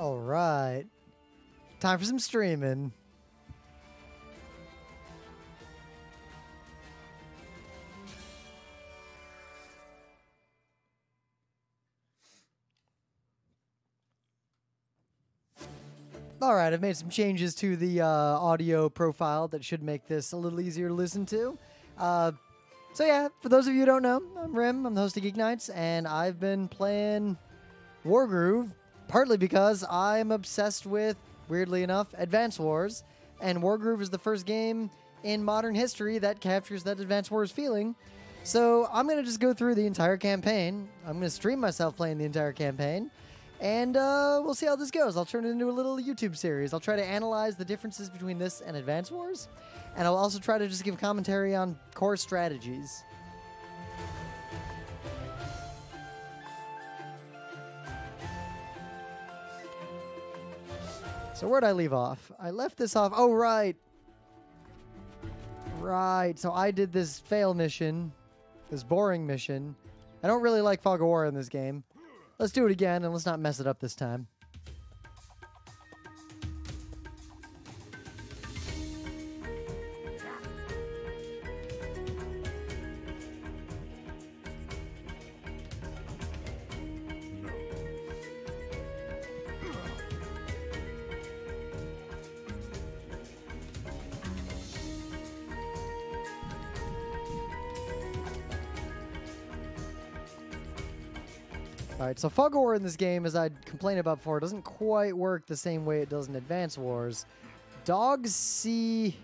All right. Time for some streaming. All right, I've made some changes to the audio profile that should make this a little easier to listen to. So yeah, for those of you who don't know, I'm Rim. I'm the host of GeekNights, and I've been playing Wargroove, partly because I'm obsessed with, weirdly enough, Advance Wars, and Wargroove is the first game in modern history that captures that Advance Wars feeling. So I'm going to just go through the entire campaign. I'm going to stream myself playing the entire campaign, and we'll see how this goes. I'll turn it into a little YouTube series. I'll try to analyze the differences between this and Advance Wars, and I'll also try to just give commentary on core strategies. So where'd I leave off? I left this off. Oh, right. Right. So I did this fail mission, this boring mission. I don't really like Fog of War in this game. Let's do it again, and let's not mess it up this time. Alright, so Fog of War in this game, as I complained about before, doesn't quite work the same way it does in Advance Wars. Dogs see...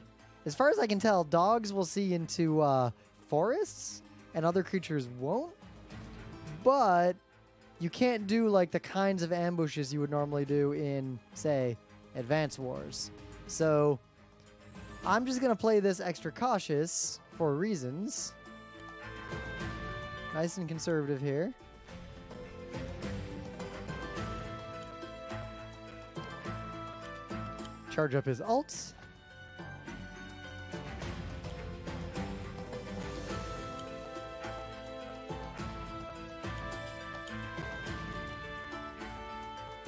As far as I can tell, dogs will see into forests, and other creatures won't. But you can't do, like, the kinds of ambushes you would normally do in, say, Advance Wars. So, I'm just going to play this extra cautious for reasons. Nice and conservative here. Charge up his ults.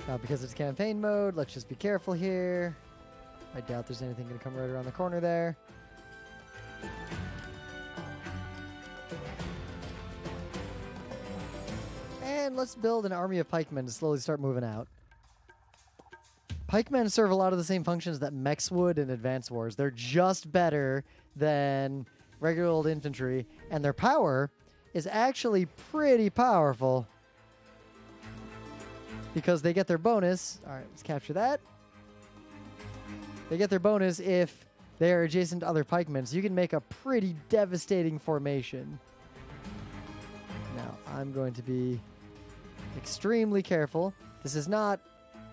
Now, because it's campaign mode, let's just be careful here. I doubt there's anything going to come right around the corner there. And let's build an army of pikemen to slowly start moving out. Pikemen serve a lot of the same functions that mechs would in Advance Wars. They're just better than regular old infantry, and their power is actually pretty powerful because they get their bonus. All right, let's capture that. They get their bonus if they are adjacent to other pikemen, so you can make a pretty devastating formation. Now, I'm going to be extremely careful. This is not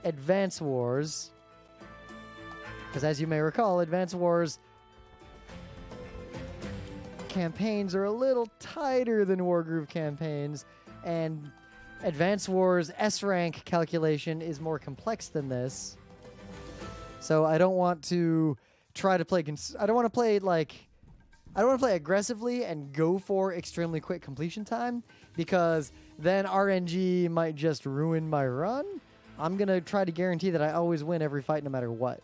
Advance Wars, because as you may recall, Advance Wars campaigns are a little tighter than Wargroove campaigns, and Advance Wars S-rank calculation is more complex than this. So I don't want to try to play I don't want to play aggressively and go for extremely quick completion time, because then RNG might just ruin my run. I'm going to try to guarantee that I always win every fight no matter what.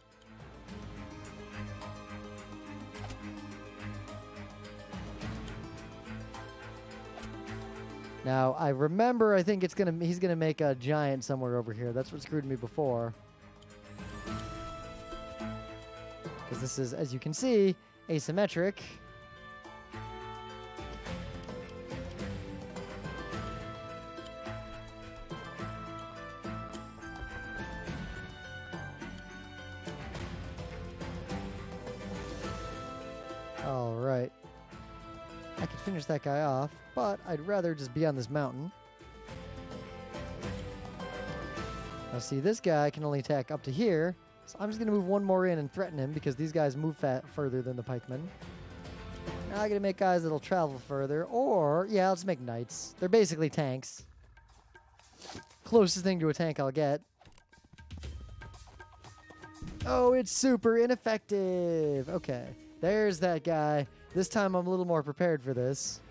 Now, I remember, I think he's going to make a giant somewhere over here. That's what screwed me before. Because this is, as you can see, asymmetric. All right. I could finish that guy off, but I'd rather just be on this mountain. Now see, this guy can only attack up to here, so I'm just going to move one more in and threaten him because these guys move further than the pikemen. Now I'm going to make guys that'll travel further, or, yeah, let's make knights. They're basically tanks. Closest thing to a tank I'll get. Oh, it's super ineffective. Okay, there's that guy. This time I'm a little more prepared for this.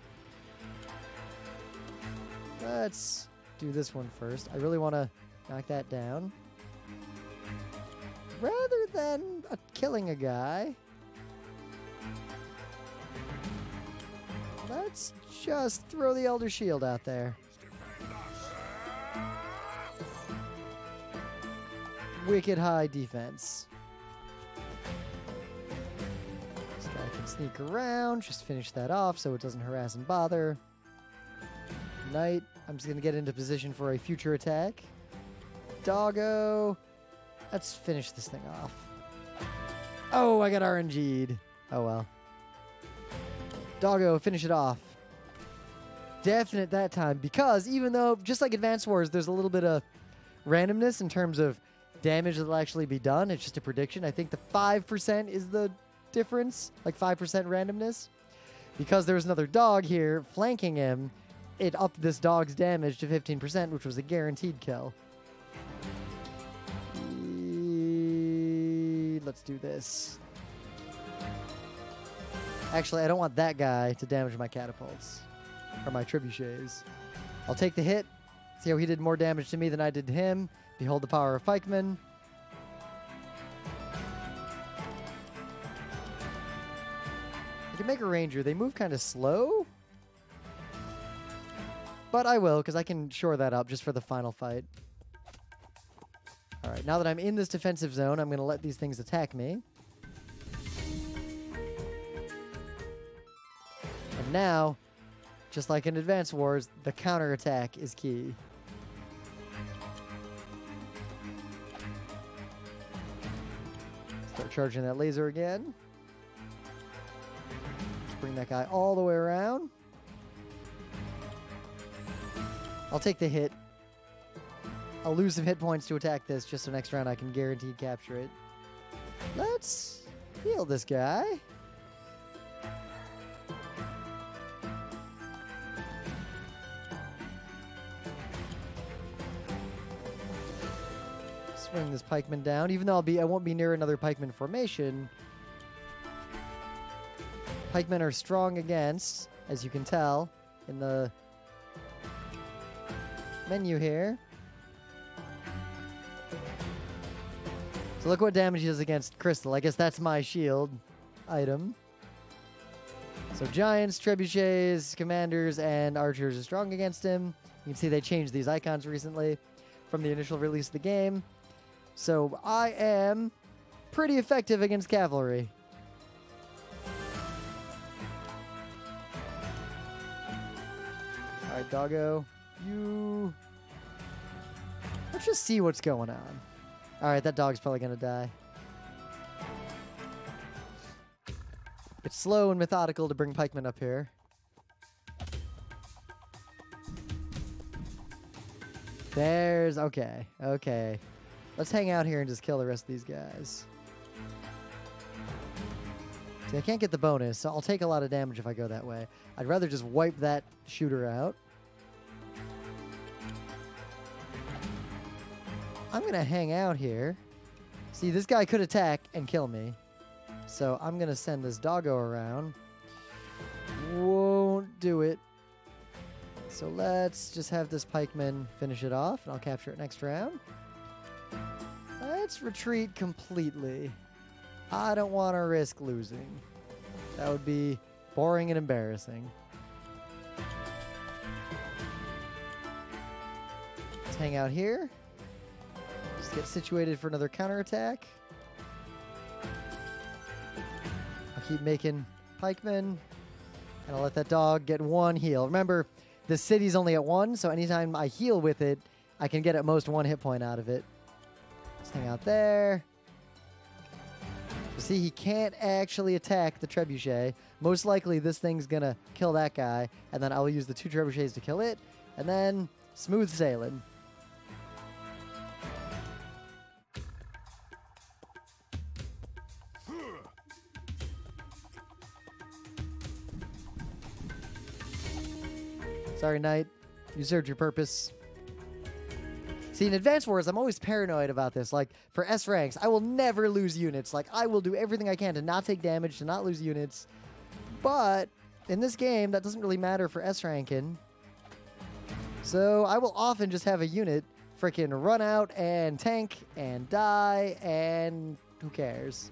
Let's do this one first. I really want to knock that down. rather than killing a guy, let's just throw the Elder Shield out there. Wicked high defense. This guy can sneak around, just finish that off so it doesn't harass and bother. Knight, I'm just going to get into position for a future attack. Doggo, let's finish this thing off. Oh, I got RNG'd. Oh well. Doggo, finish it off. Definite that time, because even though, just like Advanced Wars, there's a little bit of randomness in terms of damage that will actually be done. It's just a prediction. I think the 5% is the difference, like 5% randomness. Because there was another dog here flanking him, it upped this dog's damage to 15%, which was a guaranteed kill. Let's do this. Actually, I don't want that guy to damage my catapults or my trebuchets. I'll take the hit. See how he did more damage to me than I did to him. Behold the power of pikemen. I can make a ranger. They move kind of slow. But I will, because I can shore that up just for the final fight. Alright, now that I'm in this defensive zone, I'm going to let these things attack me. And now, just like in Advanced Wars, the counterattack is key. Start charging that laser again. Let's bring that guy all the way around. I'll take the hit. I'll lose some hit points to attack this, just so next round I can guaranteed capture it. Let's heal this guy. Swing this pikeman down, even though I won't be near another pikeman formation. Pikemen are strong against, as you can tell in the menu here. So look what damage he does against Crystal. I guess that's my shield item. So giants, trebuchets, commanders, and archers are strong against him. You can see they changed these icons recently from the initial release of the game. So I am pretty effective against cavalry. Alright, doggo. Let's just see what's going on. Alright, that dog's probably going to die. It's slow and methodical to bring pikemen up here. There's... Okay, okay. Let's hang out here and just kill the rest of these guys. See, I can't get the bonus, so I'll take a lot of damage if I go that way. I'd rather just wipe that shooter out. I'm going to hang out here. See, this guy could attack and kill me. So I'm going to send this doggo around. Won't do it. So let's just have this pikeman finish it off, and I'll capture it next round. Let's retreat completely. I don't want to risk losing. That would be boring and embarrassing. Let's hang out here. Just get situated for another counterattack. I'll keep making pikemen, and I'll let that dog get one heal. Remember, the city's only at 1, so anytime I heal with it, I can get at most 1 hit point out of it. Let's hang out there. You see, he can't actually attack the trebuchet. Most likely, this thing's going to kill that guy, and then I'll use the 2 trebuchets to kill it, and then smooth sailing. Sorry, Knight. You served your purpose. See, in Advanced Wars, I'm always paranoid about this. Like, for S ranks, I will never lose units. Like, I will do everything I can to not take damage, to not lose units. But in this game, that doesn't really matter for S ranking. So I will often just have a unit freaking run out and tank and die, and who cares?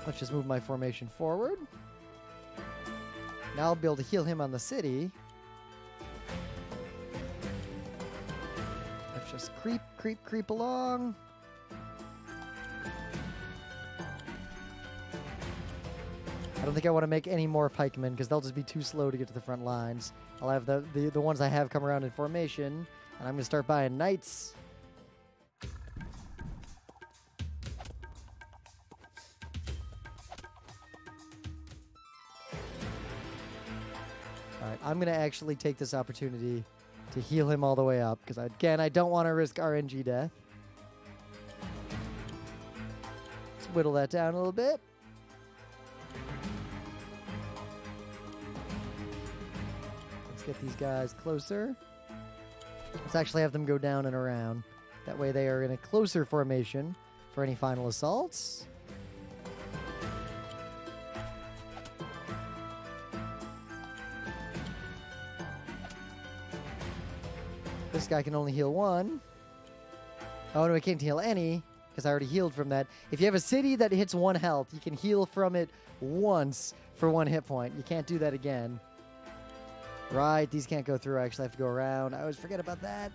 Let's just move my formation forward. Now I'll be able to heal him on the city. Let's just creep along. I don't think I want to make any more pikemen because they'll just be too slow to get to the front lines. I'll have the ones I have come around in formation, and I'm going to start buying knights. All right, I'm going to actually take this opportunity to heal him all the way up because, again, I don't want to risk RNG death. Let's whittle that down a little bit. Get these guys closer. Let's actually have them go down and around. That way they are in a closer formation for any final assaults. This guy can only heal one. Oh no, he can't heal any because I already healed from that. If you have a city that hits 1 health, you can heal from it once for 1 hit point. You can't do that again. Right, these can't go through. I actually have to go around. I always forget about that.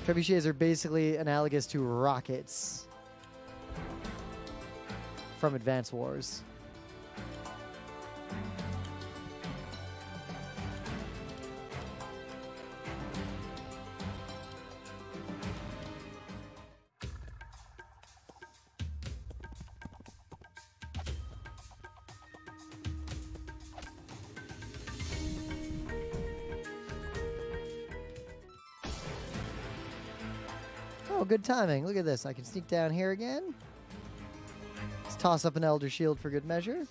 Trebuchets are basically analogous to rockets from Advance Wars. Oh, good timing. Look at this. I can sneak down here again. Let's toss up an Elder Shield for good measure.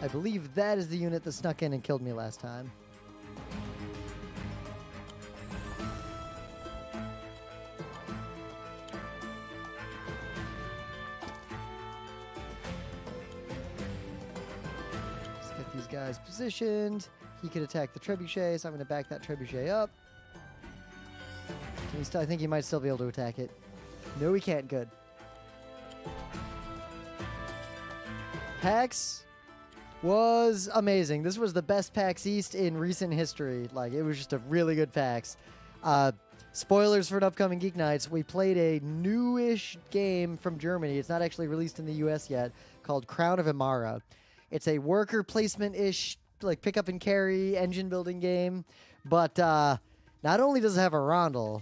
I believe that is the unit that snuck in and killed me last time. Let's get these guys positioned. He could attack the trebuchet, so I'm going to back that trebuchet up. Can he still, I think he might still be able to attack it. No, he can't. Good. PAX was amazing. This was the best PAX East in recent history. Like, it was just a really good PAX. Spoilers for an upcoming Geek Nights. We played a newish game from Germany. It's not actually released in the US yet, called Crown of Imara. It's a worker placement-ish, like pick up and carry engine building game, but not only does it have a rondel,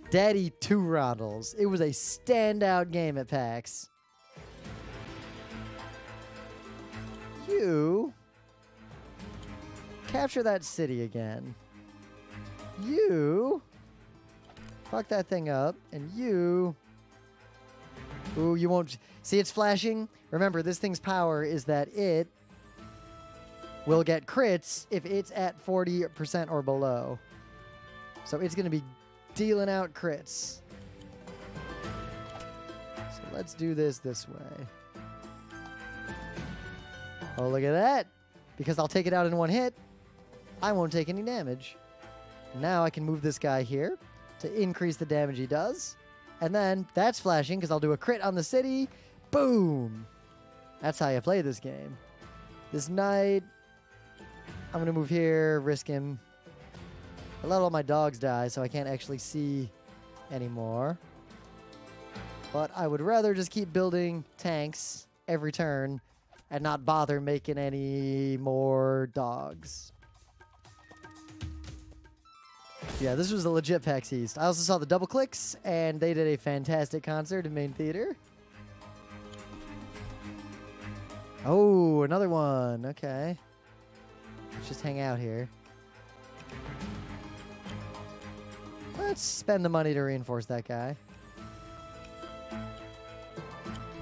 daddy 2 rondels. It was a standout game at PAX. You capture that city again. You fuck that thing up, and you... Ooh, you won't... See, it's flashing? Remember, this thing's power is that it will get crits if it's at 40% or below. So it's going to be dealing out crits. So let's do this way. Oh, look at that. Because I'll take it out in 1 hit, I won't take any damage. Now I can move this guy here to increase the damage he does. And then that's flashing because I'll do a crit on the city. Boom. That's how you play this game. This knight... I'm going to move here, risk him. I let all my dogs die, so I can't actually see anymore. But I would rather just keep building tanks every turn and not bother making any more dogs. Yeah, this was a legit PAX East. I also saw the double clicks, and they did a fantastic concert in main theater. Oh, another one. Okay. Let's just hang out here. Let's spend the money to reinforce that guy.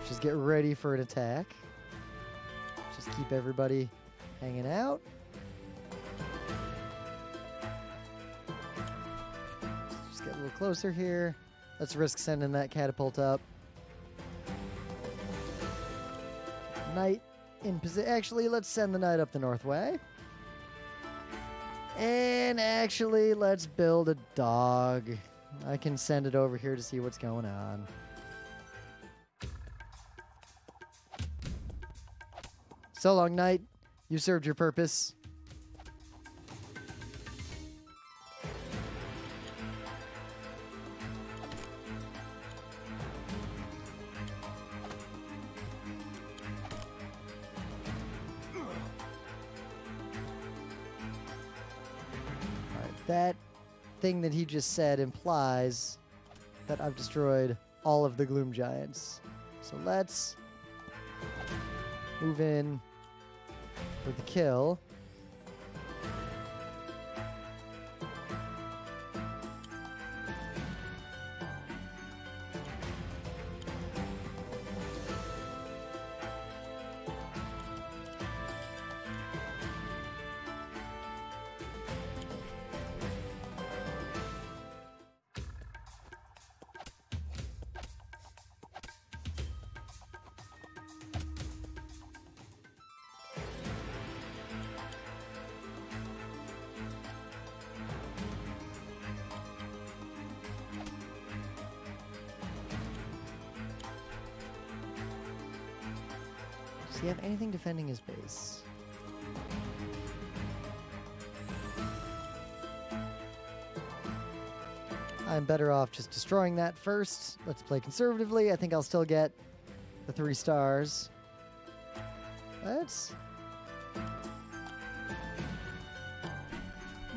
Just get ready for an attack. Just keep everybody hanging out. Just get a little closer here. Let's risk sending that catapult up. Knight in position. Actually, let's send the knight up the north way. And actually, let's build a dog. I can send it over here to see what's going on. So long, knight. You served your purpose. That thing that he just said implies that I've destroyed all of the Gloom Giants. So let's move in for the kill. Does he have anything defending his base? I'm better off just destroying that first. Let's play conservatively. I think I'll still get the 3 stars. Let's...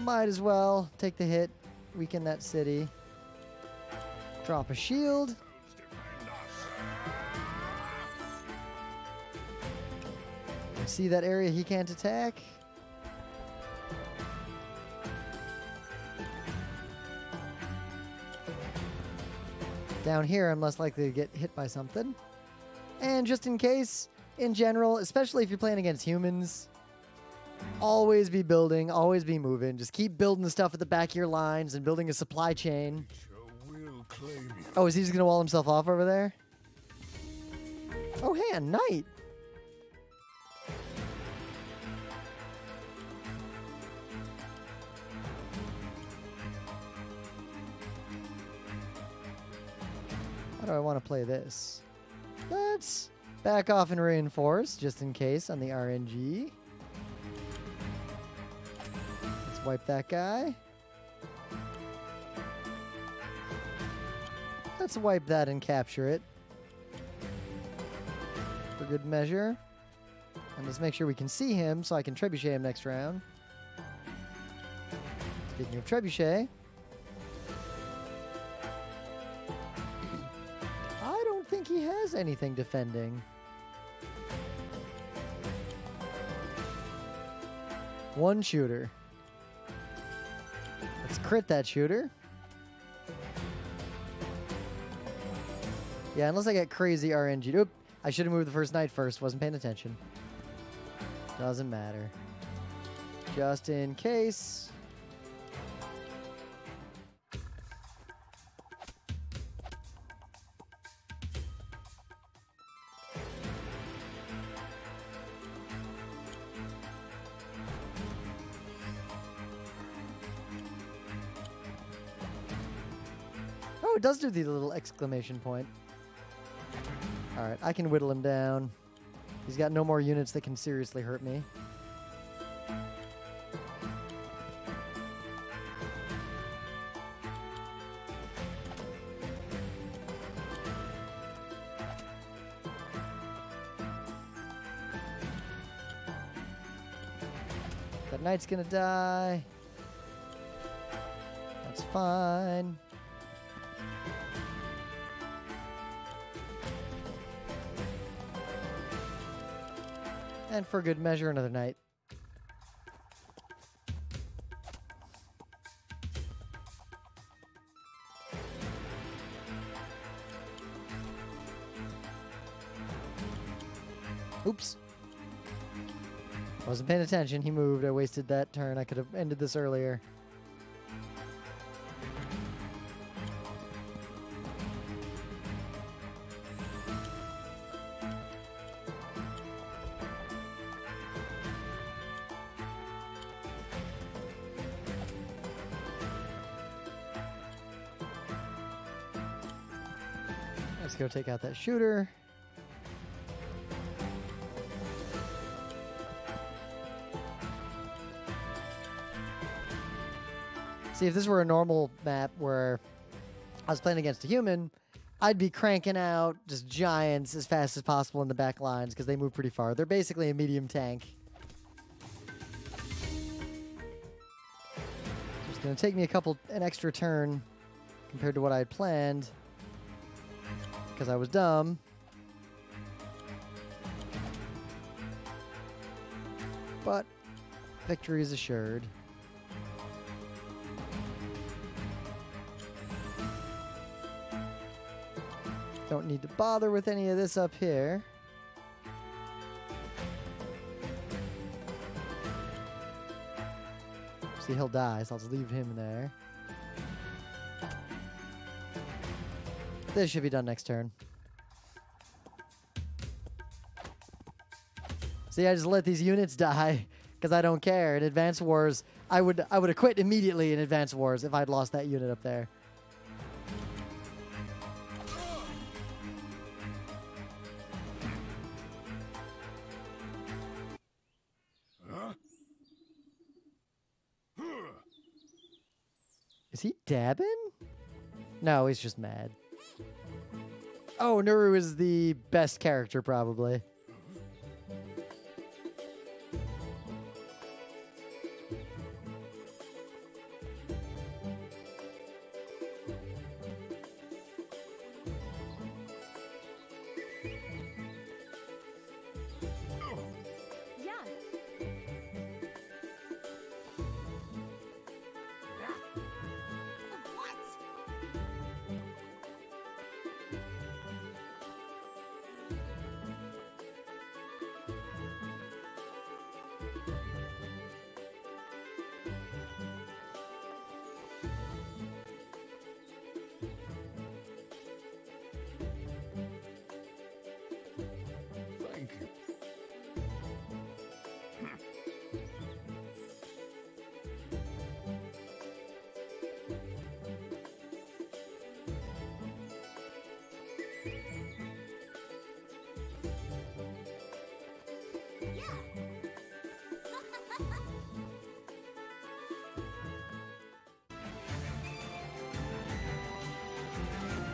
Might as well take the hit, weaken that city. Drop a shield. See that area he can't attack? Down here, I'm less likely to get hit by something. And just in case, in general, especially if you're playing against humans, always be building, always be moving. Just keep building the stuff at the back of your lines and building a supply chain. Oh, is he just going to wall himself off over there? Oh, hey, a knight. How do I want to play this? Let's back off and reinforce, just in case, on the RNG. Let's wipe that guy. Let's wipe that and capture it. For good measure. And let's make sure we can see him so I can trebuchet him next round. Speaking of trebuchet... he has anything defending. One shooter. Let's crit that shooter. Yeah, unless I get crazy RNG. Oop, I should have moved the first knight first. Wasn't paying attention. Doesn't matter. Just in case. Oh, it does do the little exclamation point. Alright, I can whittle him down. He's got no more units that can seriously hurt me. That knight's gonna die. That's fine. And for good measure, another knight. Oops. Wasn't paying attention. He moved. I wasted that turn. I could have ended this earlier. Let's go take out that shooter. See, if this were a normal map where I was playing against a human, I'd be cranking out just giants as fast as possible in the back lines because they move pretty far. They're basically a medium tank. So it's going to take me an extra turn compared to what I had planned because I was dumb. But victory is assured. Don't need to bother with any of this up here. See, he'll die, so I'll just leave him there. This should be done next turn. See, I just let these units die because I don't care. In Advance Wars, I would have quit immediately in Advance Wars if I'd lost that unit up there. Is he dabbing? No, he's just mad. Oh, Nuru is the best character, probably.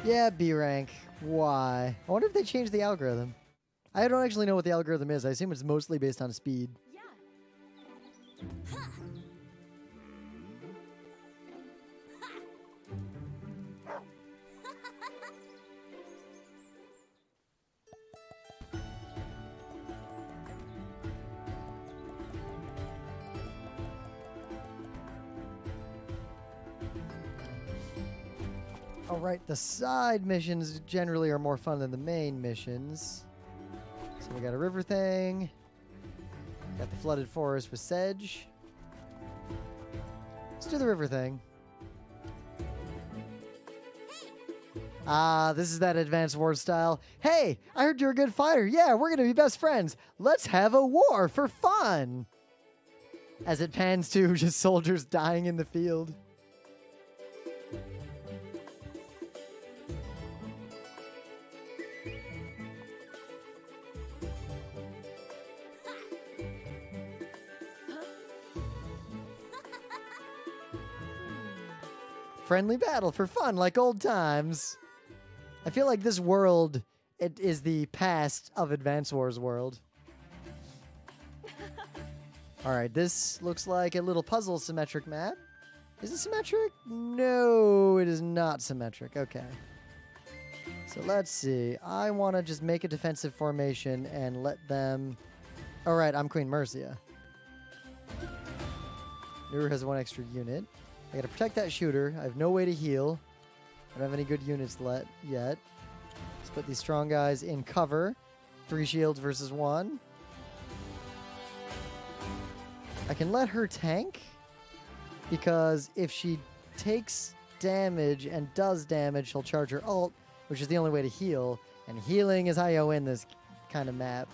Yeah, B rank. Why? I wonder if they changed the algorithm. I don't actually know what the algorithm is. I assume it's mostly based on speed. Alright, the side missions generally are more fun than the main missions. So we got a river thing. Got the flooded forest with sedge. Let's do the river thing. Ah, this is that Advanced Wars style. Hey, I heard you're a good fighter. Yeah, we're going to be best friends. Let's have a war for fun. As it pans to just soldiers dying in the field. Friendly battle for fun, like old times. I feel like this world, it is the past of Advance Wars world. Alright, this looks like a little puzzle symmetric map. Is it symmetric? No, it is not symmetric. Okay. So let's see. I want to just make a defensive formation and let them... Alright, I'm Queen Mercia. Nuru has one extra unit. I gotta protect that shooter. I have no way to heal. I don't have any good units yet. Let's put these strong guys in cover. 3 shields versus 1. I can let her tank, because if she takes damage and does damage, she'll charge her ult, which is the only way to heal. And healing is how you win this kind of map.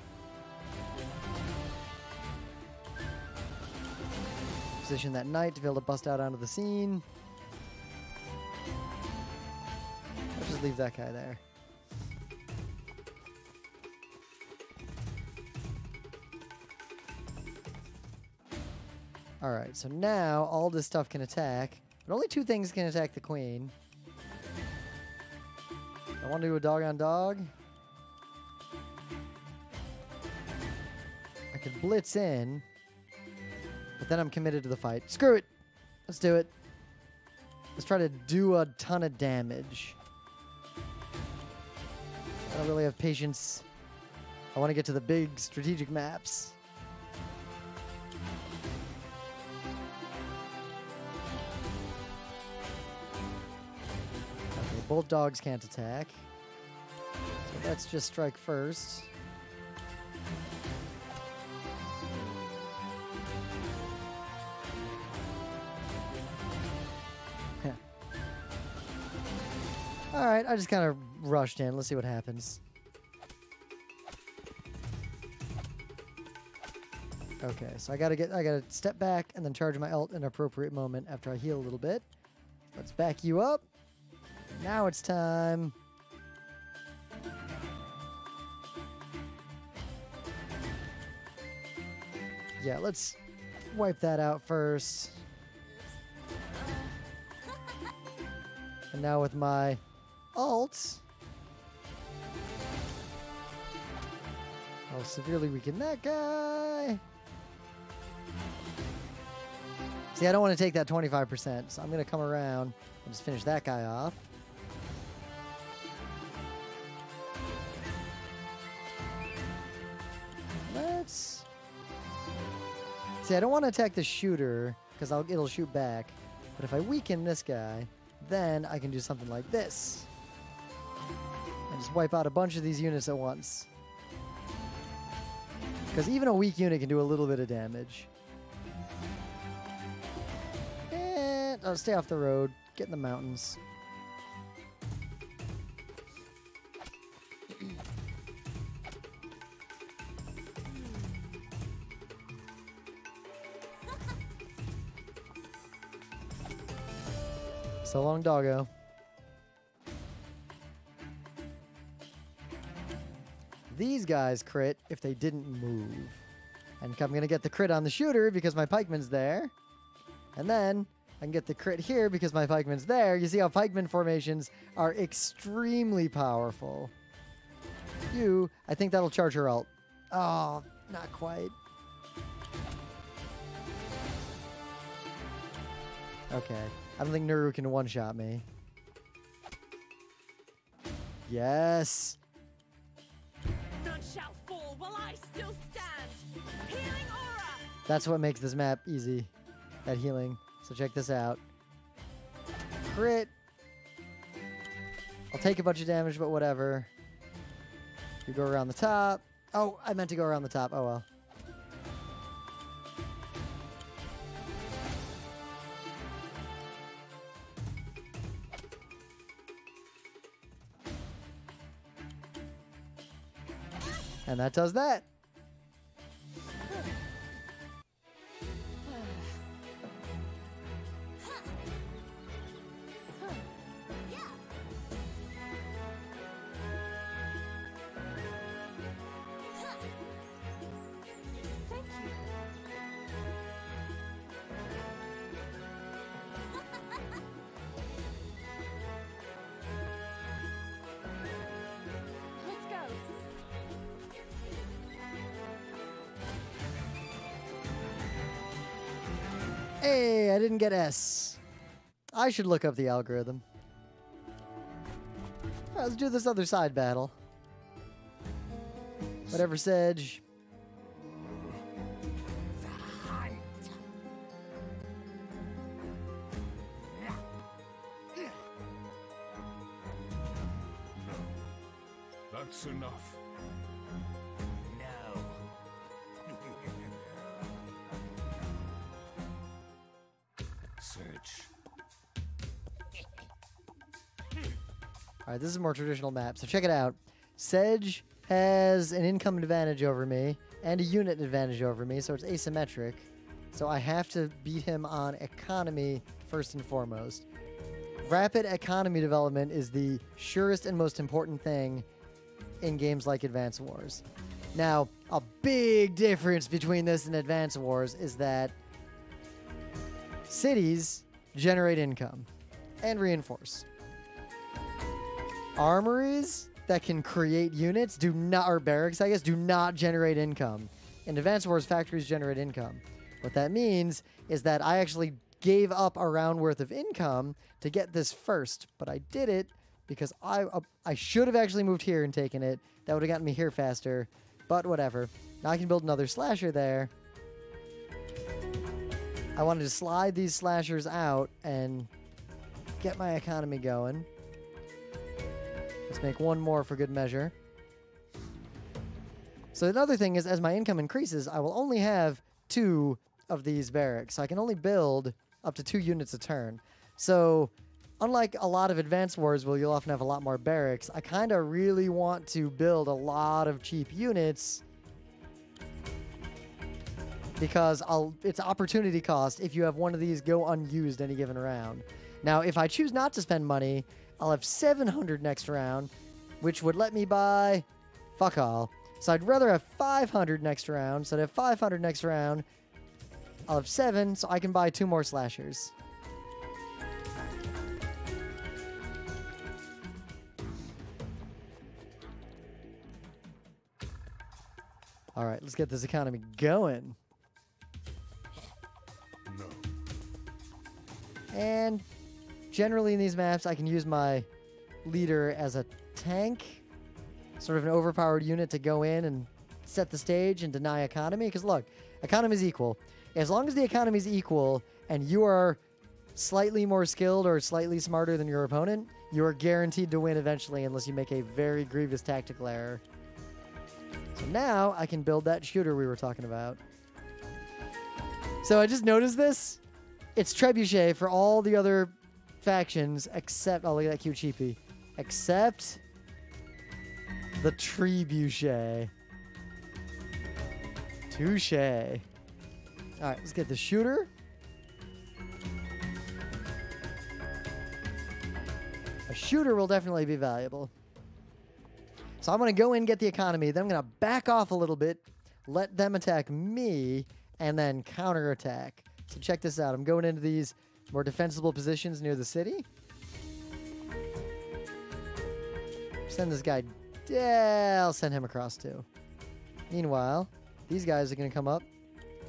Position that knight to be able to bust out onto the scene. I'll just leave that guy there. Alright, so now all this stuff can attack, but only 2 things can attack the queen. I want to do a dog on dog. I could blitz in, but then I'm committed to the fight. Screw it! Let's do it. Let's try to do a ton of damage. I don't really have patience. I want to get to the big strategic maps. Okay, both dogs can't attack. So let's just strike first. Alright, I just kind of rushed in. Let's see what happens. Okay, so I gotta step back and then charge my ult in an appropriate moment after I heal a little bit. Let's back you up. Now it's time. Yeah, let's wipe that out first. And now with my ult, I'll severely weaken that guy. See, I don't want to take that 25%, so I'm going to come around and just finish that guy off. Let's... See, I don't want to attack the shooter, because it'll shoot back. But if I weaken this guy, then I can do something like this. And just wipe out a bunch of these units at once. Because even a weak unit can do a little bit of damage. And I'll stay off the road. Get in the mountains. So long, doggo. These guys crit if they didn't move. And I'm going to get the crit on the shooter because my pikeman's there. And then I can get the crit here because my pikeman's there. You see how pikeman formations are extremely powerful. I think that'll charge her ult. Oh, not quite. Okay. I don't think Nuru can one-shot me. Yes. None shall fall while I still stand. Healing aura. That's what makes this map easy. That healing. So check this out. Crit. I'll take a bunch of damage, but whatever. You go around the top. Oh, I meant to go around the top. Oh well. And that does that. Hey, I didn't get S. I should look up the algorithm. All right, let's do this other side battle. Whatever, Sedge. That's enough. No. Search. All right, this is a more traditional map, so check it out. Sedge has an income advantage over me and a unit advantage over me, so it's asymmetric. So I have to beat him on economy first and foremost. Rapid economy development is the surest and most important thing in games like Advance Wars. Now, a big difference between this and Advance Wars is that Cities generate income and reinforce. Armories that can create units do not, or barracks, I guess, do not generate income. In Advance Wars, factories generate income. What that means is that I actually gave up a round worth of income to get this first, but I did it because I should have actually moved here and taken it. That would have gotten me here faster, but whatever. Now I can build another slasher there. I wanted to slide these slashers out and get my economy going. Let's make one more for good measure. So another thing is, as my income increases, I will only have 2 of these barracks. So I can only build up to 2 units a turn. So unlike a lot of Advance Wars where you'll often have a lot more barracks, I kind of really want to build a lot of cheap units because it's opportunity cost if you have one of these go unused any given round. Now, if I choose not to spend money, I'll have 700 next round, which would let me buy fuck all. So I'd rather have 500 next round. So I'd have 500 next round. I'll have 7, so I can buy 2 more slashers. All right, let's get this economy going. No. And generally in these maps, I can use my leader as a tank, sort of an overpowered unit to go in and set the stage and deny economy. Because look, economy is equal. As long as the economy is equal and you are slightly more skilled or slightly smarter than your opponent, you are guaranteed to win eventually unless you make a very grievous tactical error. So now I can build that shooter we were talking about. So I just noticed this. It's trebuchet for all the other factions except, oh, look at that cute cheapie. Except the trebuchet. Touche. All right, let's get the shooter. A shooter will definitely be valuable. So I'm going to go in and get the economy. Then I'm going to back off a little bit, let them attack me, and then counterattack. So check this out. I'm going into these more defensible positions near the city. Send this guy. Yeah, I'll send him across too. Meanwhile, these guys are going to come up.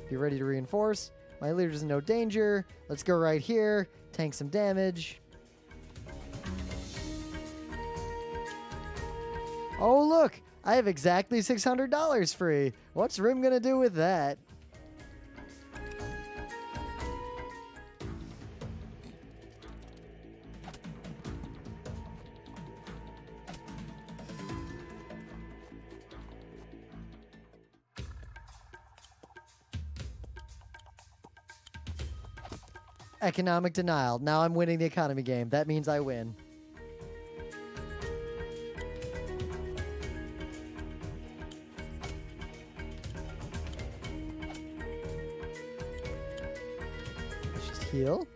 Be ready to reinforce. My leader's in no danger. Let's go right here. Tank some damage. Oh, look. I have exactly $600 free. What's Rim going to do with that? Economic denial. Now I'm winning the economy game. That means I win. Let's just heal.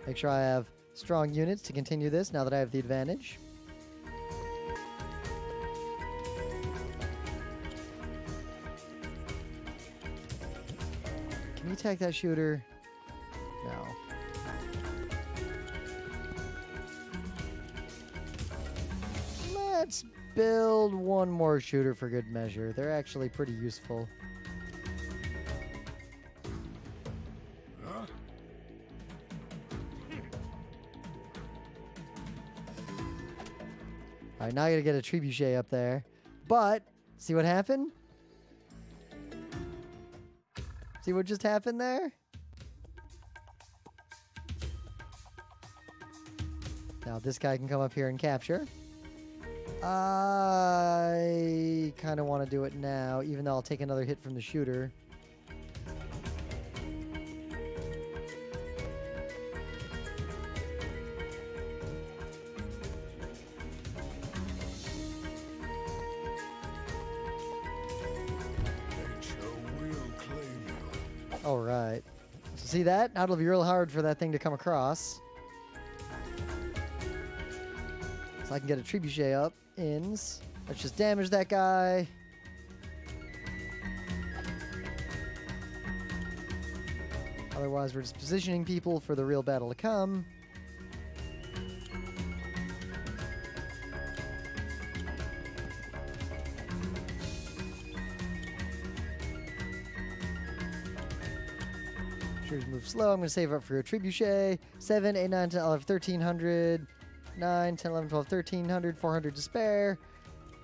Make sure I have strong units to continue this now that I have the advantage. Can you attack that shooter? No. Let's build one more shooter for good measure. They're actually pretty useful. Huh? Alright, now I gotta get a trebuchet up there. But, see what happened? See what just happened there? Now this guy can come up here and capture. I kind of want to do it now, even though I'll take another hit from the shooter. All right. So see that? Now it'll be real hard for that thing to come across. So I can get a trebuchet up. Ins. Let's just damage that guy. Otherwise, we're just positioning people for the real battle to come. Shooters move slow. I'm going to save up for your trebuchet. 7, 8, 9, 10, 11, 1300. 9, 10, 11, 12, 1300. 400 to spare.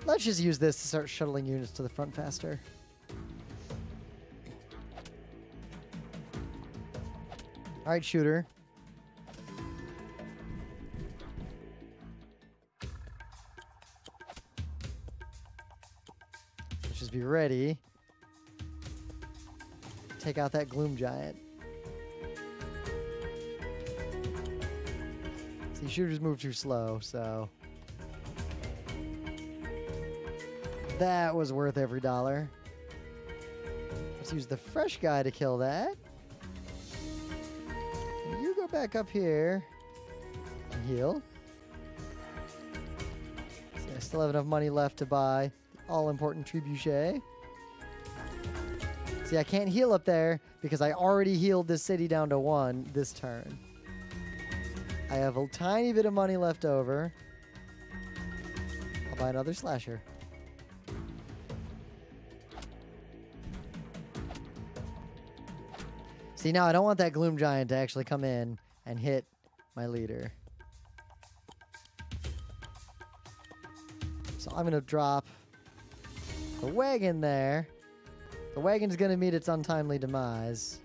Let's just use this to start shuttling units to the front faster. All right, shooter. Let's just be ready. Take out that gloom giant. See, shooters move too slow, so that was worth every dollar. Let's use the fresh guy to kill that. And you go back up here and heal. See, I still have enough money left to buy the all-important trebuchet. See, I can't heal up there because I already healed this city down to 1 this turn. I have a tiny bit of money left over. I'll buy another slasher. See, now I don't want that gloom giant to actually come in and hit my leader. So I'm going to drop the wagon there. The wagon's going to meet its untimely demise.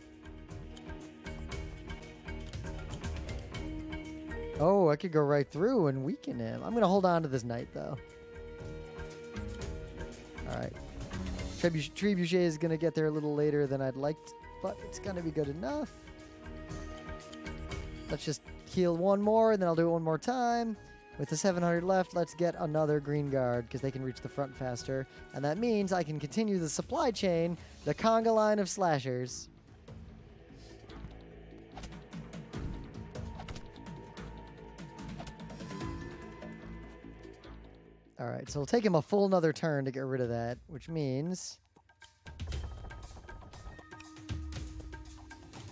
Oh, I could go right through and weaken him. I'm going to hold on to this knight, though. All right. Trebuchet is going to get there a little later than I'd like, but it's going to be good enough. Let's just heal one more, and then I'll do it one more time. With the 700 left, let's get another green guard, because they can reach the front faster. And that means I can continue the supply chain, the conga line of slashers. All right, so it'll take him a full another turn to get rid of that, which means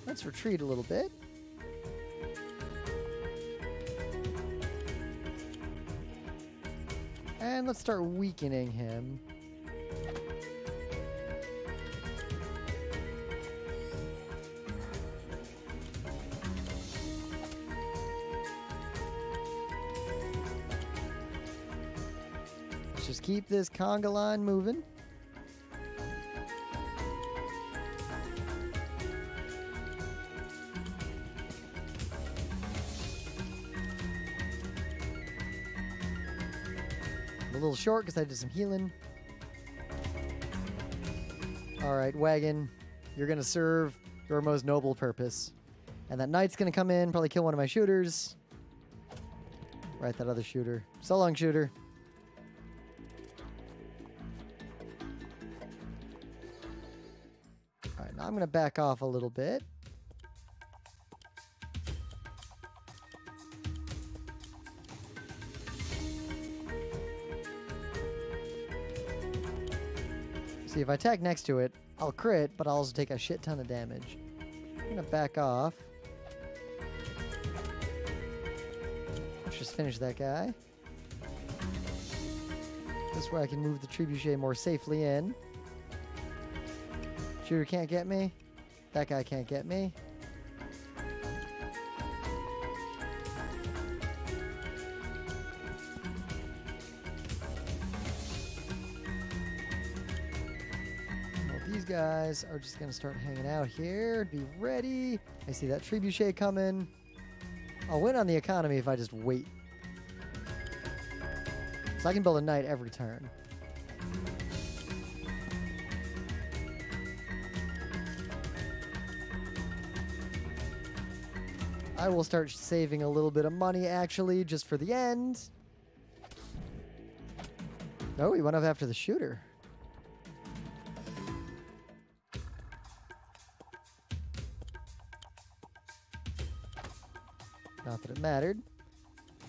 let's retreat a little bit. And let's start weakening him. Let's just keep this conga line moving. A little short because I did some healing. All right, wagon, you're going to serve your most noble purpose. And that knight's going to come in, probably kill one of my shooters. Right, that other shooter. So long, shooter. All right, now I'm going to back off a little bit. See, if I attack next to it, I'll crit, but I'll also take a shit ton of damage. I'm going to back off. Let's just finish that guy. This way I can move the trebuchet more safely in. Shooter can't get me. That guy can't get me. These guys are just going to start hanging out here. Be ready. I see that trebuchet coming. I'll win on the economy if I just wait. So I can build a knight every turn. I will start saving a little bit of money, actually, just for the end. Oh, he went up after the shooter. Not that it mattered.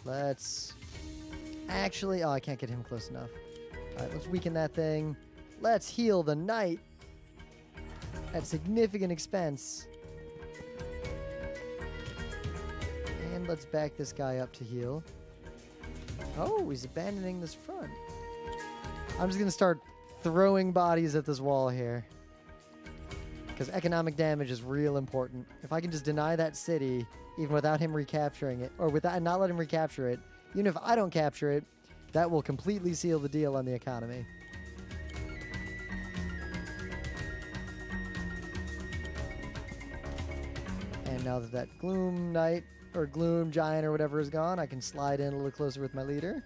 Let's actually... Oh, I can't get him close enough. All right, let's weaken that thing. Let's heal the knight at significant expense. And let's back this guy up to heal. Oh, he's abandoning this front. I'm just going to start throwing bodies at this wall here. Because economic damage is real important. If I can just deny that city, even without him recapturing it, or without not let him recapture it, even if I don't capture it, that will completely seal the deal on the economy. And now that that Gloom Knight, or Gloom Giant, or whatever is gone, I can slide in a little closer with my leader.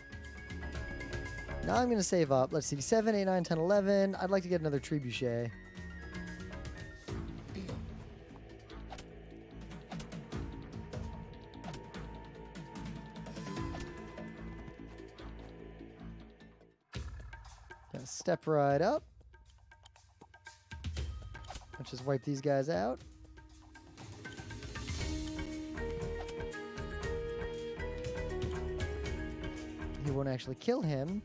Now I'm going to save up. Let's see, 7, 8, 9, 10, 11. I'd like to get another Trebuchet. Gonna step right up. Let's just wipe these guys out. He won't actually kill him,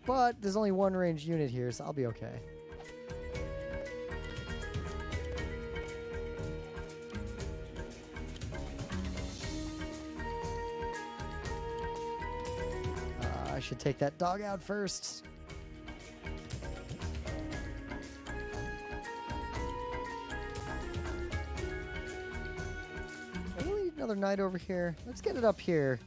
but there's only one ranged unit here, so I'll be okay. I should take that dog out first. Really? Another knight over here. Let's get it up here.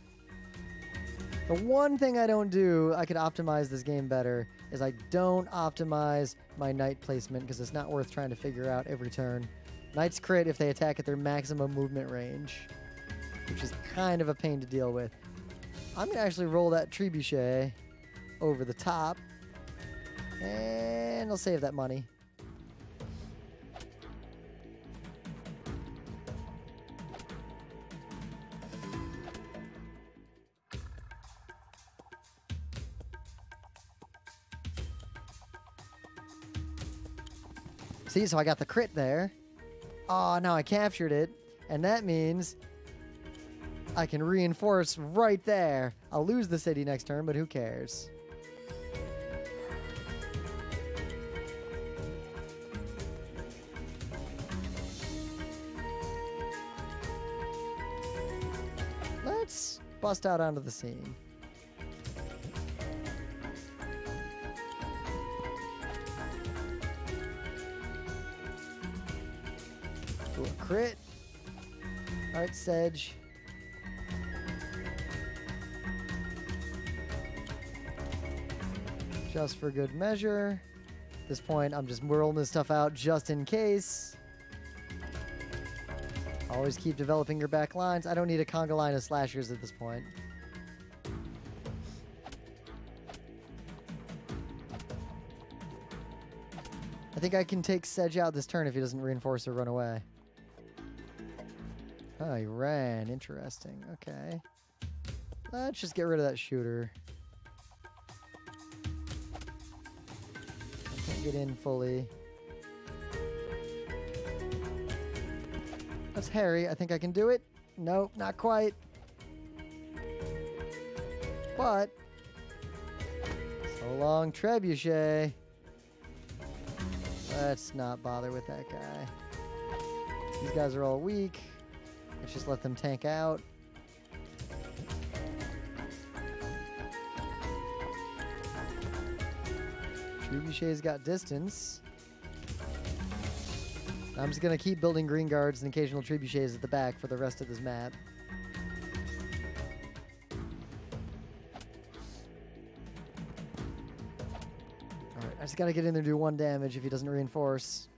The one thing I don't do, I could optimize this game better, is I don't optimize my knight placement because it's not worth trying to figure out every turn. Knights crit if they attack at their maximum movement range, which is kind of a pain to deal with. I'm going to actually roll that Trebuchet over the top, and I'll save that money. See, so I got the crit there. Oh, now I captured it. And that means I can reinforce right there. I'll lose the city next turn, but who cares? Let's bust out onto the scene. Ooh, a crit. Alright, Sedge. Just for good measure. At this point, I'm just rolling this stuff out just in case. Always keep developing your back lines. I don't need a conga line of slashers at this point. I think I can take Sedge out this turn if he doesn't reinforce or run away. Oh, he ran. Interesting. Okay. Let's just get rid of that shooter. I can't get in fully. That's Harry. I think I can do it. Nope, not quite. But so long, Trebuchet. Let's not bother with that guy. These guys are all weak. Let's just let them tank out. Trebuchet's got distance. I'm just going to keep building green guards and occasional trebuchets at the back for the rest of this map. Alright, I just got to get in there and do 1 damage if he doesn't reinforce.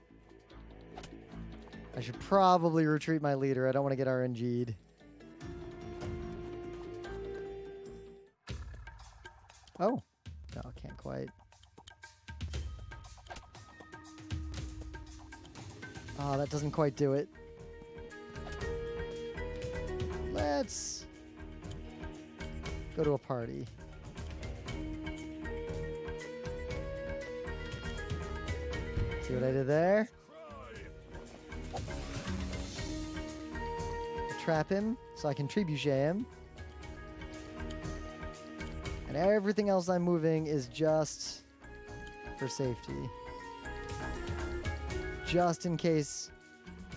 I should probably retreat my leader. I don't want to get RNG'd. Oh. No, can't quite. Oh, that doesn't quite do it. Let's go to a party. See what I did there? Trap him so I can trebuchet him. And everything else I'm moving is just for safety. Just in case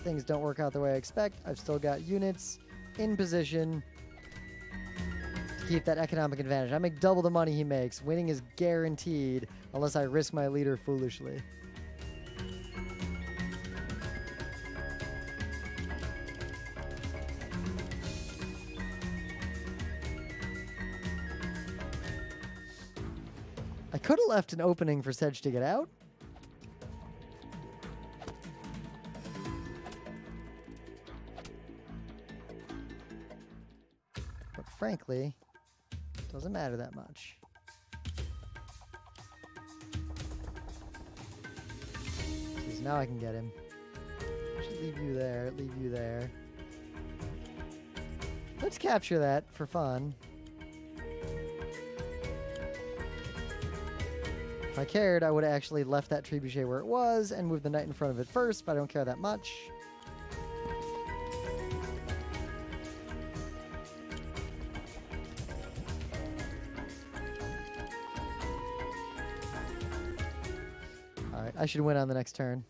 things don't work out the way I expect, I've still got units in position keep that economic advantage. I make double the money he makes. Winning is guaranteed unless I risk my leader foolishly. I could have left an opening for Sedge to get out. But frankly, it doesn't matter that much. Because now I can get him. Just leave you there, leave you there. Let's capture that for fun. If I cared, I would have actually left that trebuchet where it was and moved the knight in front of it first, but I don't care that much. Alright, I should win on the next turn.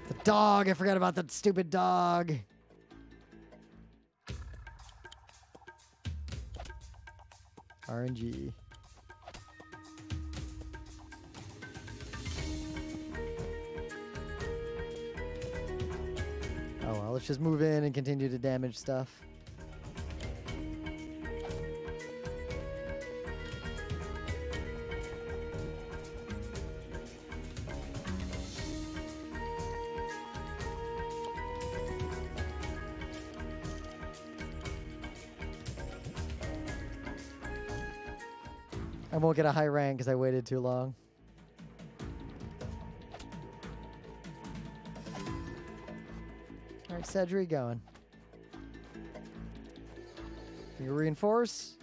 The dog! I forgot about that stupid dog! RNG. Oh well, let's just move in and continue to damage stuff. I won't get a high rank because I waited too long. Alright, Sedge, where you going? You reinforce?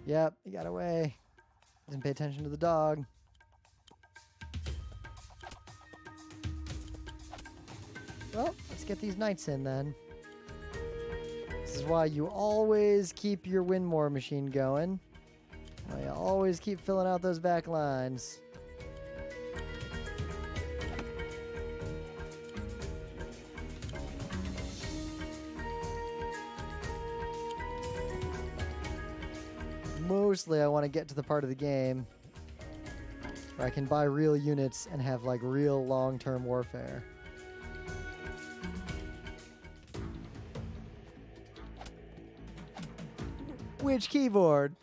Yep, he got away. Didn't pay attention to the dog. Well, let's get these knights in then. This is why you always keep your Winmore machine going. I always keep filling out those back lines. Mostly I want to get to the part of the game where I can buy real units and have like real long-term warfare. Which keyboard?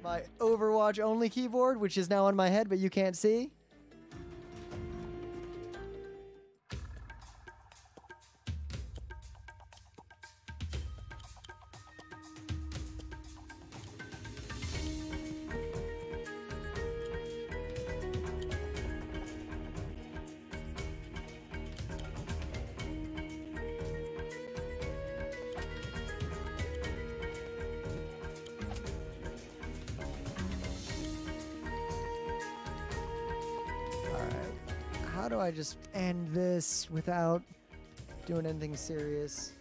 My Overwatch only keyboard, which is now on my head, but you can't see. How do I just end this without doing anything serious?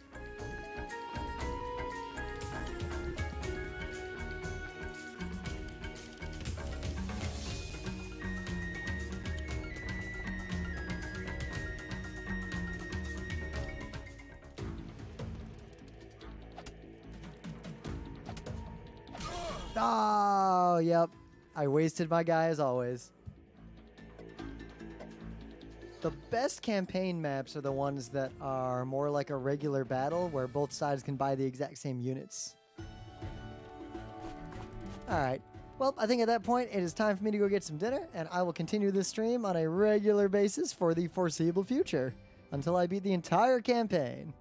Oh, yep. I wasted my guy as always. The best campaign maps are the ones that are more like a regular battle where both sides can buy the exact same units. Alright, well, I think at that point it is time for me to go get some dinner, and I will continue this stream on a regular basis for the foreseeable future, until I beat the entire campaign.